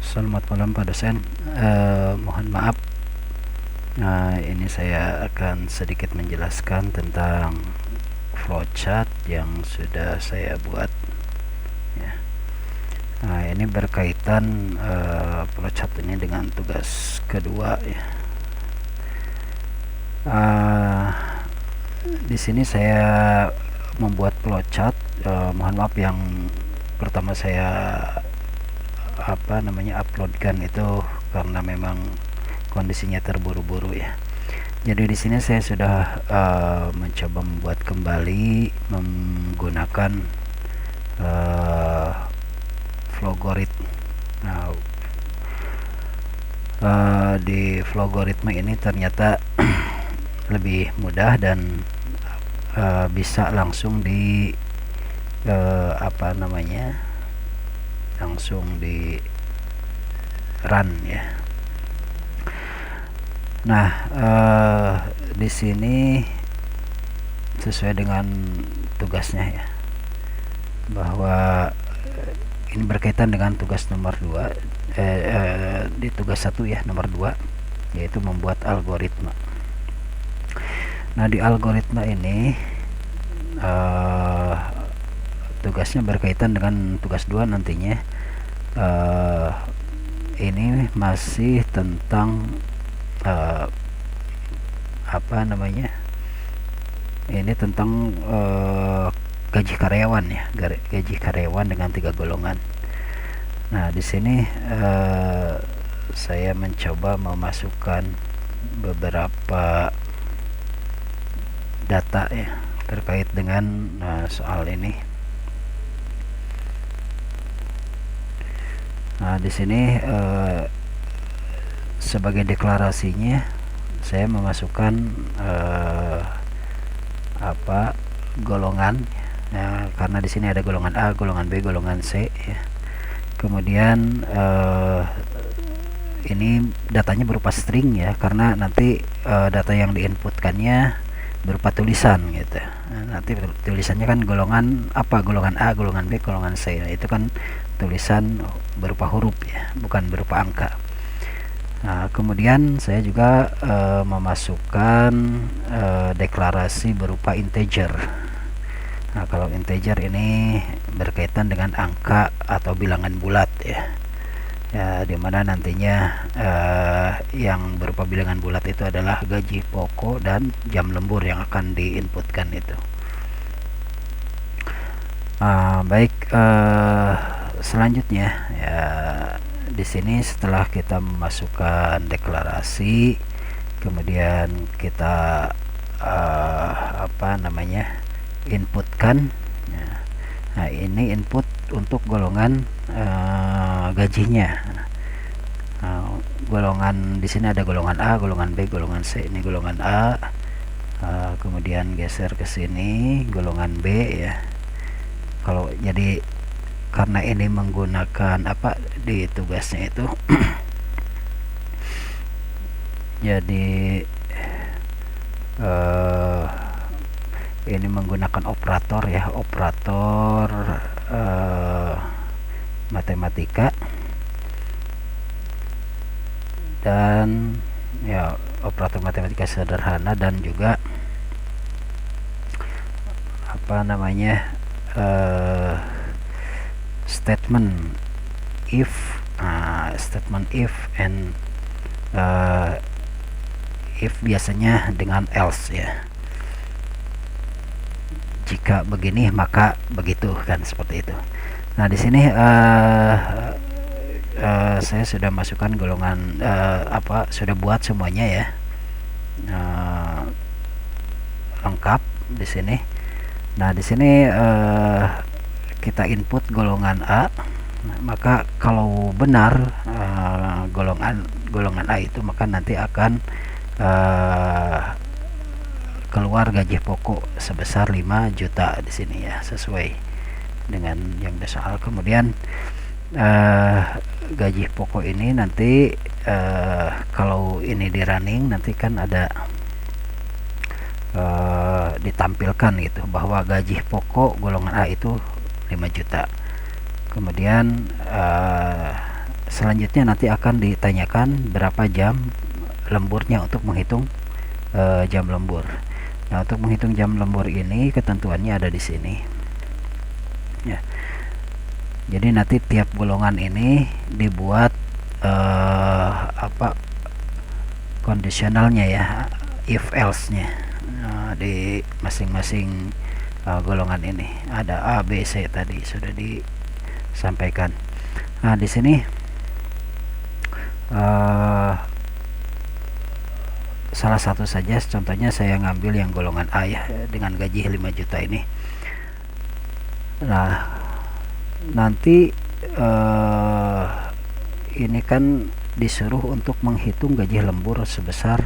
Selamat malam Pak dosen. Mohon maaf, ini saya akan sedikit menjelaskan tentang flowchart yang sudah saya buat. Ya. Ini berkaitan flowchart ini dengan tugas kedua. Ya. Di sini saya membuat flowchart. Mohon maaf yang pertama saya uploadkan itu karena memang kondisinya terburu-buru ya. Jadi di sini saya sudah mencoba membuat kembali menggunakan Flowgorit. Nah, di Flowgoritma ini ternyata lebih mudah dan bisa langsung di langsung di run ya. Nah, di sini sesuai dengan tugasnya ya, bahwa ini berkaitan dengan tugas nomor 2 di tugas 1 ya, nomor 2, yaitu membuat algoritma. Nah, di algoritma ini tugasnya berkaitan dengan tugas 2 nantinya. Ini masih tentang ini tentang gaji karyawan ya, gaji karyawan dengan 3 golongan. Nah, di sini saya mencoba memasukkan beberapa data ya terkait dengan soal ini. Nah, di sini sebagai deklarasinya saya memasukkan golongan ya, karena di sini ada golongan A, golongan B, golongan C ya. Kemudian ini datanya berupa string ya, karena nanti data yang diinputkannya berupa tulisan gitu. Nah, nanti tulisannya kan golongan apa, golongan A, golongan B, golongan C. Nah, itu kan tulisan berupa huruf ya, bukan berupa angka. Nah, kemudian saya juga memasukkan deklarasi berupa integer. Nah, kalau integer ini berkaitan dengan angka atau bilangan bulat ya. Ya, dimana nantinya yang berupa bilangan bulat itu adalah gaji pokok dan jam lembur yang akan diinputkan itu. Baik, selanjutnya ya, di sini setelah kita memasukkan deklarasi, kemudian kita inputkan ya. Nah, ini input untuk golongan gajinya. Nah, golongan di sini ada golongan A, golongan B, golongan C. Ini golongan A. Kemudian geser ke sini golongan B ya. Kalau jadi karena ini menggunakan di tugasnya itu jadi ini menggunakan operator ya, operator matematika dan ya, operator matematika sederhana, dan juga statement if and if biasanya dengan else ya. Jika begini maka begitu kan, seperti itu. Nah, di sini saya sudah masukkan golongan sudah buat semuanya ya, lengkap di sini. Nah, di sini kita input golongan A, maka kalau benar golongan A itu, maka nanti akan keluar gaji pokok sebesar 5 juta di sini ya, sesuai dengan yang di soal. Kemudian gaji pokok ini nanti kalau ini di running nanti kan ada ditampilkan gitu, bahwa gaji pokok golongan A itu 5 juta. Kemudian selanjutnya nanti akan ditanyakan berapa jam lemburnya untuk menghitung jam lembur. Nah, untuk menghitung jam lembur ini ketentuannya ada di sini ya. Jadi nanti tiap golongan ini dibuat kondisionalnya ya, if else nya di masing-masing golongan ini. Ada A, B, C tadi sudah disampaikan. Nah, di sini salah satu saja, contohnya saya ngambil yang golongan A ya, dengan gaji 5 juta ini. Nah, nanti ini kan disuruh untuk menghitung gaji lembur sebesar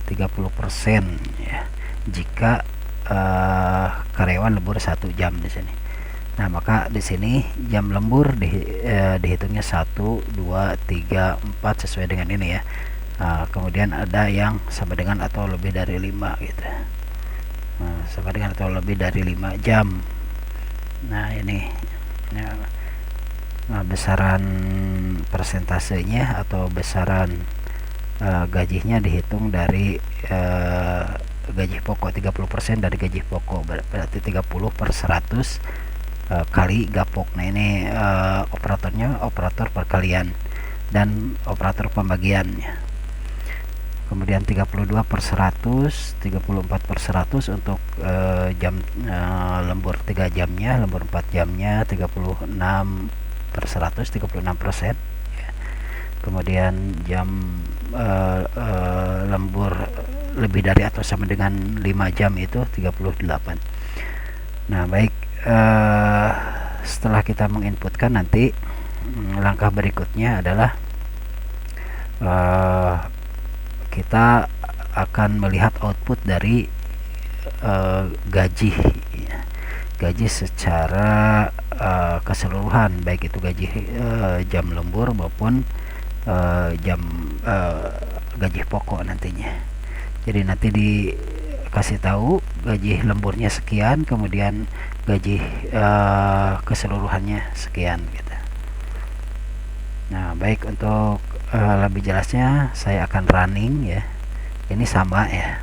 30% ya, jika karyawan lembur 1 jam di sini. Nah, maka di sini jam lembur dihitungnya 1, 2, 3, 4 sesuai dengan ini ya. Kemudian ada yang sama dengan atau lebih dari 5 gitu. Sama dengan atau lebih dari 5 jam. Nah, ini ya, besaran persentasenya atau besaran gajinya dihitung dari gaji pokok. 30% dari gaji pokok berarti 30/100 kali gapok. Nah, ini operatornya operator perkalian dan operator pembagiannya. Kemudian 32/100, 34/100 untuk jam lembur 3 jamnya, lembur 4 jamnya 36/100, 36% ya. Kemudian jam lembur lebih dari atau sama dengan 5 jam itu 38. Nah, baik, setelah kita menginputkan, nanti langkah berikutnya adalah kita akan melihat output dari gaji secara keseluruhan, baik itu gaji jam lembur maupun jam gaji pokok nantinya. Jadi nanti dikasih tahu gaji lemburnya sekian, kemudian gaji keseluruhannya sekian gitu. Nah, baik, untuk lebih jelasnya saya akan running ya. Ini sama ya,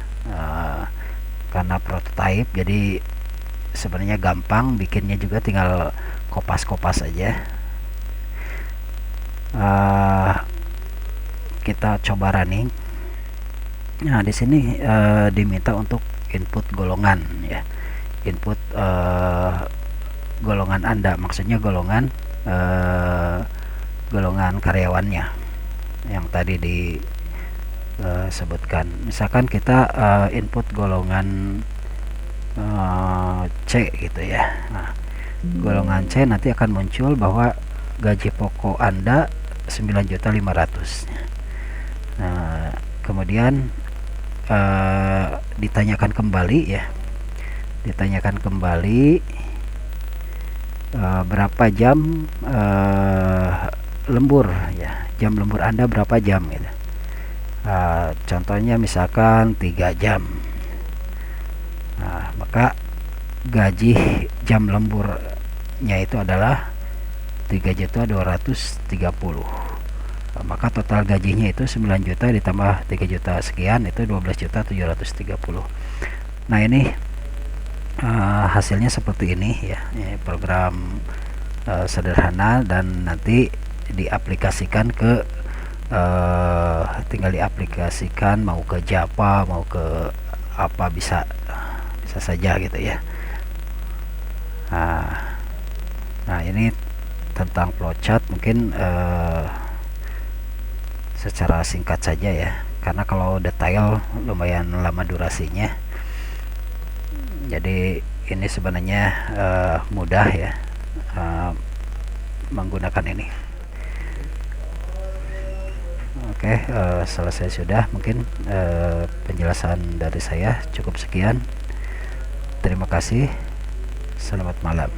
karena prototype jadi sebenarnya gampang bikinnya, juga tinggal kopas-kopas aja. Kita coba running. Nah, di sini diminta untuk input golongan ya, input golongan Anda, maksudnya golongan karyawannya yang tadi disebutkan. Misalkan kita input golongan C gitu ya. Nah, golongan C nanti akan muncul bahwa gaji pokok Anda 9.500.000. Nah, kemudian ditanyakan kembali ya, berapa jam lembur ya, jam lembur Anda berapa jam gitu. Contohnya misalkan 3 jam. Nah, maka gaji jam lemburnya itu adalah 3.230.000. Maka total gajinya itu 9 juta ditambah 3 juta sekian, itu 12.730.000. Nah, ini hasilnya seperti ini ya. Ini program sederhana, dan nanti diaplikasikan ke tinggal diaplikasikan mau ke Java, mau ke apa, bisa saja gitu ya. Nah, ini tentang flowchart mungkin secara singkat saja ya, karena kalau detail lumayan lama durasinya. Jadi ini sebenarnya mudah ya menggunakan ini. Oke, selesai sudah. Mungkin penjelasan dari saya cukup sekian. Terima kasih. Selamat malam.